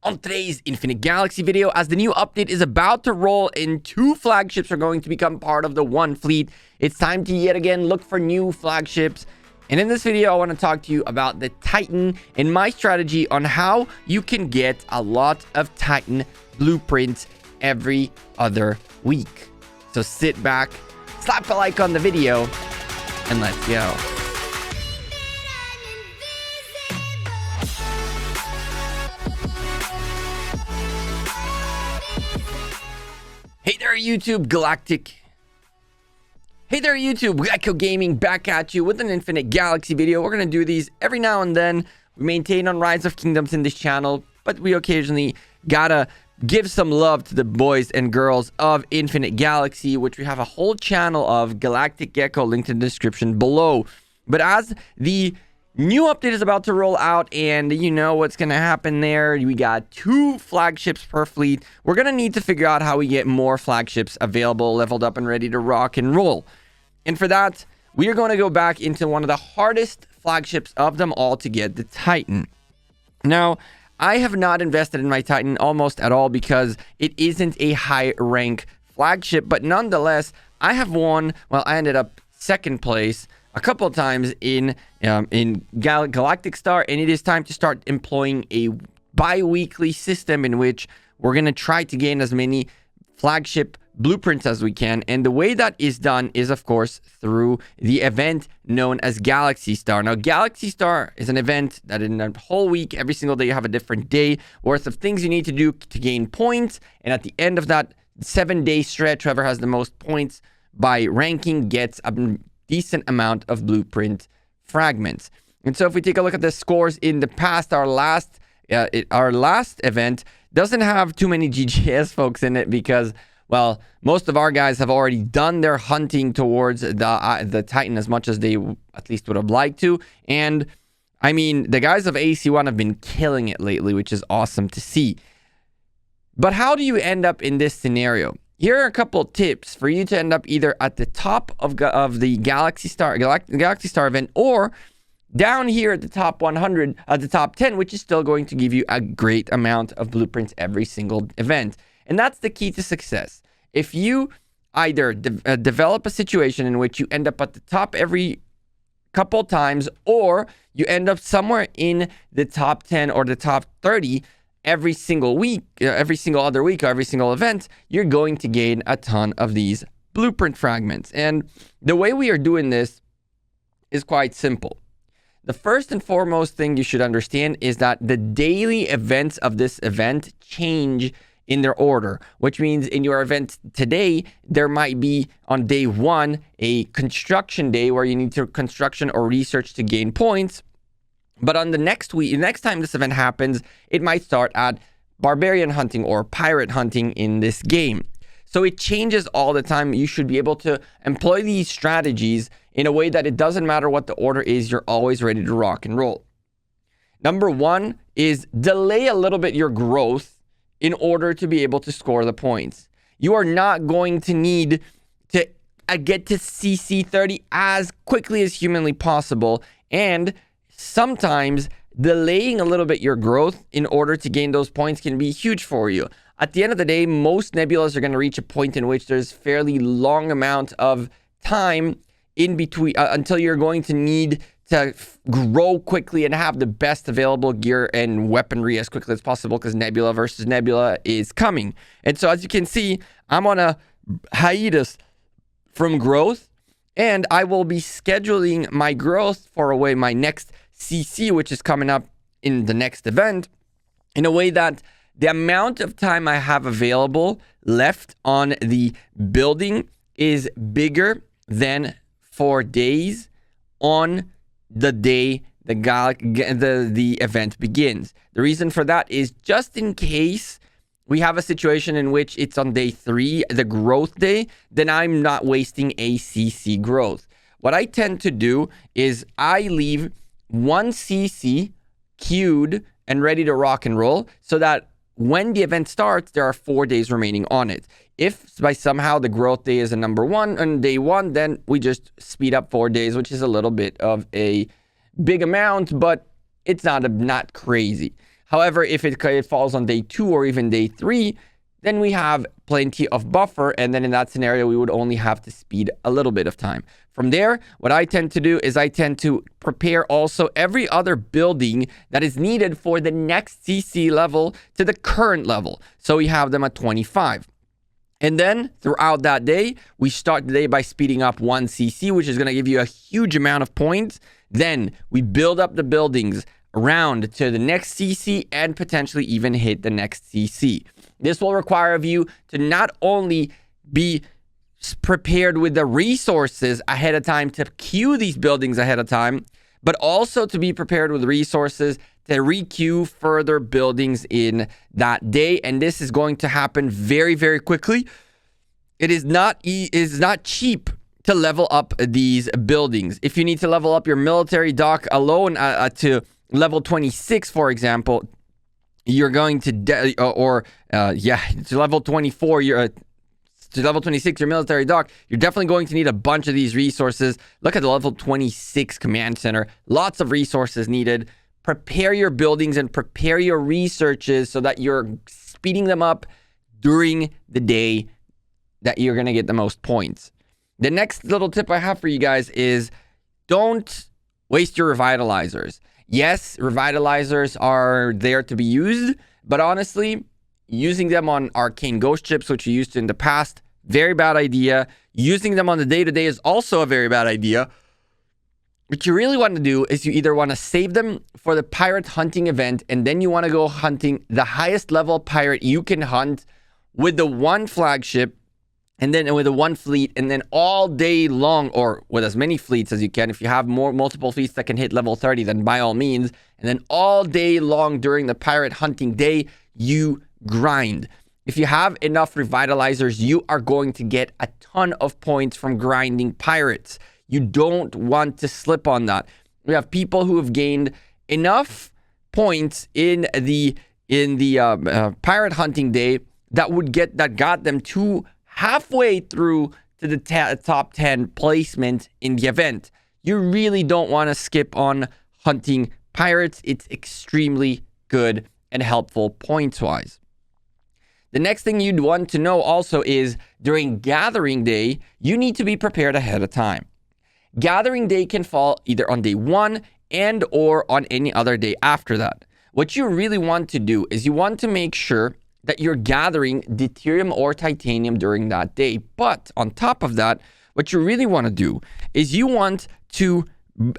on today's Infinite Galaxy video, as the new update is about to roll and 2 flagships are going to become part of the one fleet. It's time to yet again look for new flagships. And in this video, I want to talk to you about the Titan and my strategy on how you can get a lot of Titan blueprints every other week. So sit back, slap a like on the video, and let's go. Hey there, YouTube Galactic. Hey there, YouTube Gekko Gaming, back at you with an Infinite Galaxy video. We're going to do these every now and then. We maintain on Rise of Kingdoms in this channel, but we occasionally gotta give some love to the boys and girls of Infinite Galaxy, which we have a whole channel of, Galactic Gekko, linked in the description below. But as the new update is about to roll out, and you know what's going to happen there. We got 2 flagships per fleet. We're going to need to figure out how we get more flagships available, leveled up, and ready to rock and roll. And for that, we are going to go back into one of the hardest flagships of them all to get, the Titan. Now, I have not invested in my Titan almost at all because it isn't a high rank flagship, but nonetheless, I have won. Well, I ended up 2nd place a couple of times in Galactic Star, and it is time to start employing a bi-weekly system in which we're going to try to gain as many flagship blueprints as we can. And the way that is done is, of course, through the event known as Galaxy Star. Now, Galaxy Star is an event that in a whole week, every single day, you have a different day worth of things you need to do to gain points. And at the end of that 7-day stretch, whoever has the most points by ranking gets a decent amount of blueprint fragments. And so if we take a look at the scores in the past, our last event doesn't have too many GGS folks in it because, well, most of our guys have already done their hunting towards the Titan as much as they at least would have liked to. And I mean, the guys of AC1 have been killing it lately, which is awesome to see. But how do you end up in this scenario? Here are a couple of tips for you to end up either at the top of the Galaxy Star event, or down here at the top 100, at the top 10, which is still going to give you a great amount of blueprints every single event. And that's the key to success. If you either develop a situation in which you end up at the top every couple times, or you end up somewhere in the top 10 or the top 30 every single week, every single other week, or every single event, you're going to gain a ton of these blueprint fragments. And the way we are doing this is quite simple. The first and foremost thing you should understand is that the daily events of this event change in their order, which means in your event today, there might be on day 1 a construction day where you need to construction or research to gain points. But on the next week, next time this event happens, it might start at barbarian hunting or pirate hunting in this game. So it changes all the time. You should be able to employ these strategies in a way that it doesn't matter what the order is, you're always ready to rock and roll. Number 1 is delay a little bit your growth in order to be able to score the points. You are not going to need to get to CC 30 as quickly as humanly possible, and sometimes delaying a little bit your growth in order to gain those points can be huge for you. At the end of the day, most nebulas are going to reach a point in which there's fairly long amount of time in between until you're going to need to grow quickly and have the best available gear and weaponry as quickly as possible, because nebula versus nebula is coming. And so as you can see, I'm on a hiatus from growth, and I will be scheduling my growth for my next CC, which is coming up in the next event, in a way that the amount of time I have available left on the building is bigger than 4 days on the day the event begins. The reason for that is just in case we have a situation in which it's on day 3, the growth day, then I'm not wasting ACC growth. What I tend to do is I leave 1 CC queued and ready to rock and roll so that when the event starts, there are 4 days remaining on it. If by somehow the growth day is a number 1 on day 1, then we just speed up 4 days, which is a little bit of a big amount, but it's not crazy. However, if it falls on day 2 or even day 3, then we have plenty of buffer, and then in that scenario, we would only have to speed a little bit of time. From there, what I tend to do is I tend to prepare also every other building that is needed for the next CC level to the current level. So we have them at 25. And then throughout that day, we start the day by speeding up 1 CC, which is going to give you a huge amount of points. Then we build up the buildings around to the next CC and potentially even hit the next CC. This will require of you to not only be prepared with the resources ahead of time to queue these buildings ahead of time, but also to be prepared with resources to requeue further buildings in that day. And this is going to happen very, very quickly. It is not cheap to level up these buildings. If you need to level up your military dock alone to level 26, for example, you're going to to level 24, to level 26, your military dock, you're definitely going to need a bunch of these resources. Look at the level 26 command center. Lots of resources needed. Prepare your buildings and prepare your researches so that you're speeding them up during the day that you're going to get the most points. The next little tip I have for you guys is don't waste your revitalizers. Yes, revitalizers are there to be used, but honestly, using them on arcane ghost ships, which you used to in the past, very bad idea. Using them on the day-to-day is also a very bad idea. What you really want to do is you either want to save them for the pirate hunting event, and then you want to go hunting the highest level pirate you can hunt with the 1 flagship, and then with the 1 fleet, and then all day long, or with as many fleets as you can. If you have multiple fleets that can hit level 30, then by all means. And then all day long during the pirate hunting day, you grind. If you have enough revitalizers, you are going to get a ton of points from grinding pirates. You don't want to slip on that. We have people who have gained enough points in the pirate hunting day that got them to halfway through to the top 10 placement in the event. You really don't want to skip on hunting pirates. It's extremely good and helpful points-wise. The next thing you'd want to know also is during gathering day, you need to be prepared ahead of time. Gathering day can fall either on day 1 and or on any other day after that. What you really want to do is you want to make sure that you're gathering deuterium or titanium during that day. But on top of that, what you really want to do is you want to,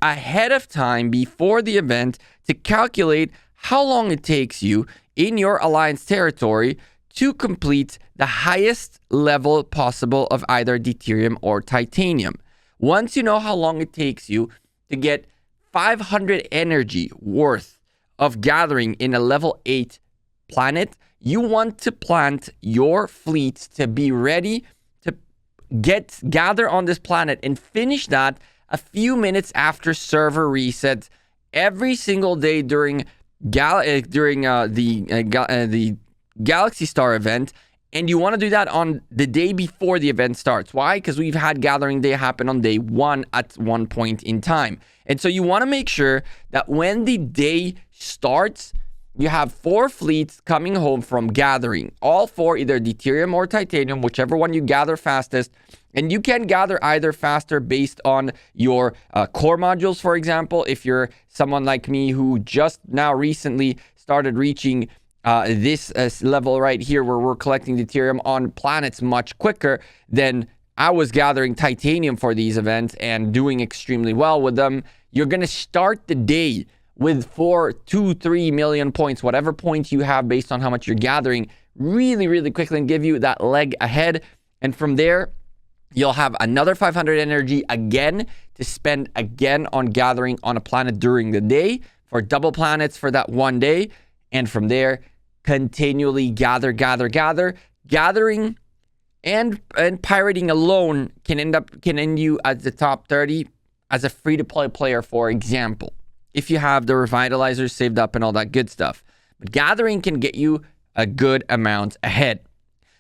ahead of time, before the event, to calculate how long it takes you in your alliance territory to complete the highest level possible of either deuterium or titanium. Once you know how long it takes you to get 500 energy worth of gathering in a level 8 planet, you want to plant your fleets to be ready to gather on this planet and finish that a few minutes after server resets every single day during the Galaxy Star event. And you want to do that on the day before the event starts. Why? Because we've had gathering day happen on day 1 at one point in time. And so you want to make sure that when the day starts, you have 4 fleets coming home from gathering. All 4, either deuterium or titanium, whichever one you gather fastest. And you can gather either faster based on your core modules, for example. If you're someone like me who just now recently started reaching this level right here where we're collecting deuterium on planets much quicker, then I was gathering titanium for these events and doing extremely well with them. You're going to start the day with 2-3 million points, whatever points you have based on how much you're gathering, really, really quickly, and give you that leg ahead. And from there, you'll have another 500 energy again to spend again on gathering on a planet during the day for double planets for that one day. And from there, continually gather. Gathering and pirating alone can end you at the top 30 as a free-to-play player, for example, if you have the revitalizers saved up and all that good stuff. But gathering can get you a good amount ahead.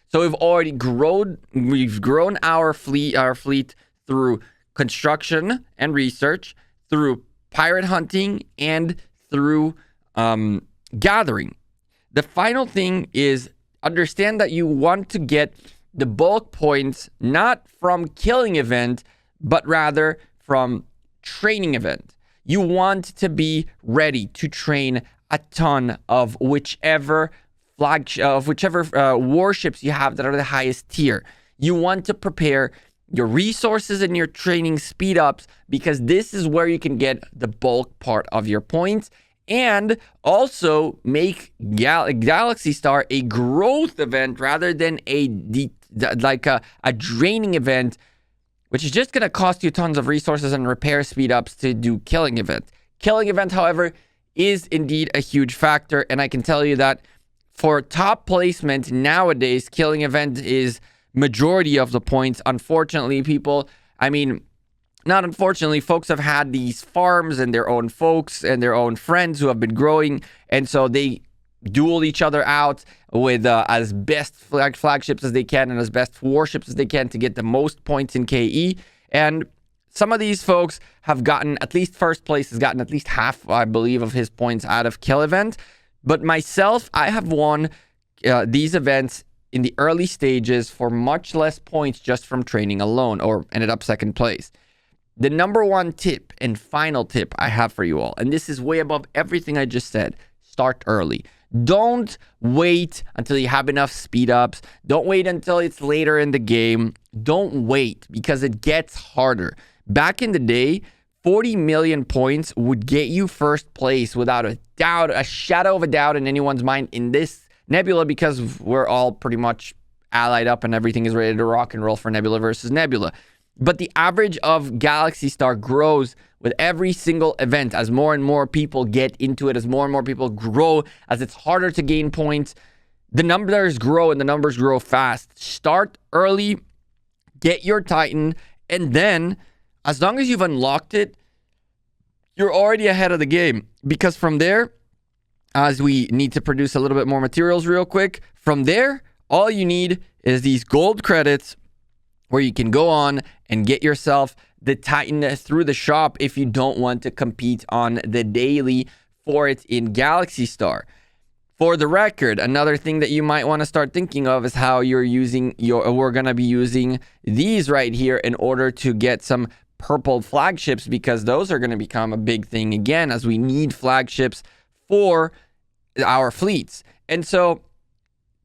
So we've grown our fleet through construction and research, through pirate hunting, and through gathering. The final thing is understand that you want to get the bulk points not from killing event, but rather from training event. You want to be ready to train a ton of whichever warships you have that are the highest tier. You want to prepare your resources and your training speed ups, because this is where you can get the bulk part of your points, and also make Galaxy Star a growth event rather than a draining event, which is just going to cost you tons of resources and repair speed ups to do killing event. Killing event, however, is indeed a huge factor, and I can tell you that for top placement nowadays, killing event is majority of the points. Unfortunately, not unfortunately, folks have had these farms and their own folks and their own friends who have been growing, and so they duel each other out with as best flagships as they can and as best warships as they can to get the most points in KE. And some of these folks have gotten at least first place, has gotten at least half, I believe, of his points out of kill event. But myself, I have won these events in the early stages for much less points just from training alone, or ended up second place. The number one tip and final tip I have for you all, and this is way above everything I just said, start early. Don't wait until you have enough speed ups. Don't wait until it's later in the game. Don't wait, because it gets harder. Back in the day, 40 million points would get you first place without a doubt, a shadow of a doubt in anyone's mind in this Nebula, because we're all pretty much allied up and everything is ready to rock and roll for Nebula versus Nebula. But the average of Galaxy Star grows with every single event as more and more people get into it, as more and more people grow, as it's harder to gain points. The numbers grow, and the numbers grow fast. Start early, get your Titan, and then as long as you've unlocked it, you're already ahead of the game. Because from there, as we need to produce a little bit more materials real quick, from there, all you need is these gold credits where you can go on and get yourself the Titan through the shop if you don't want to compete on the daily for it in Galaxy Star. For the record, another thing that you might want to start thinking of is how we're going to be using these right here in order to get some purple flagships, because those are going to become a big thing again, as we need flagships for our fleets. And so,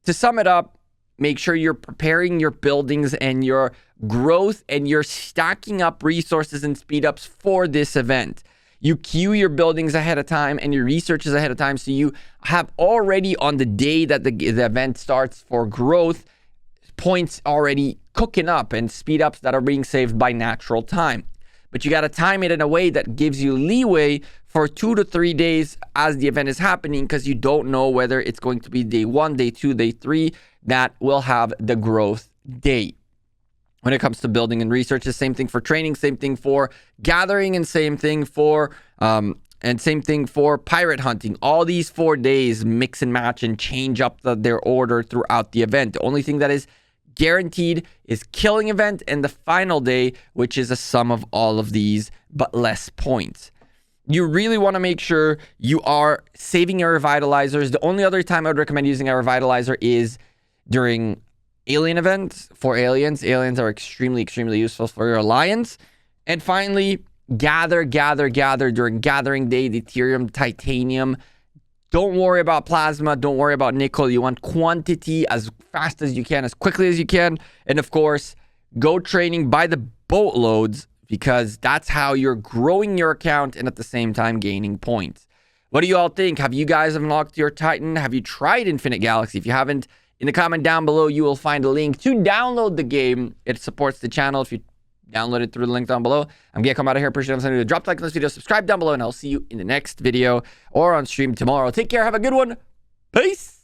to sum it up, make sure you're preparing your buildings and your growth, and you're stacking up resources and speed ups for this event. You queue your buildings ahead of time and your researches ahead of time, so you have already on the day that the event starts for growth, points already cooking up and speed ups that are being saved by natural time. But you got to time it in a way that gives you leeway for 2 to 3 days as the event is happening, because you don't know whether it's going to be day 1, day 2, day 3 that will have the growth day. When it comes to building and research, the same thing for training, same thing for gathering, and same thing for pirate hunting. All these 4 days mix and match and change up their order throughout the event. The only thing that is guaranteed is killing event and the final day, which is a sum of all of these but less points. You really want to make sure you are saving your revitalizers. The only other time I would recommend using a revitalizer is during alien events. For aliens are extremely useful for your alliance. And finally, gather during gathering day, deuterium, titanium. Don't worry about plasma. Don't worry about nickel. You want quantity as fast as you can, as quickly as you can. And of course, go training by the boatloads, because that's how you're growing your account and at the same time gaining points. What do you all think? Have you guys unlocked your Titan? Have you tried Infinite Galaxy? If you haven't, in the comment down below, you will find a link to download the game. It supports the channel if you download it through the link down below. I'm Gekko, I'm out of here. Appreciate it. Drop a like on this video, subscribe down below, and I'll see you in the next video or on stream tomorrow. Take care. Have a good one. Peace.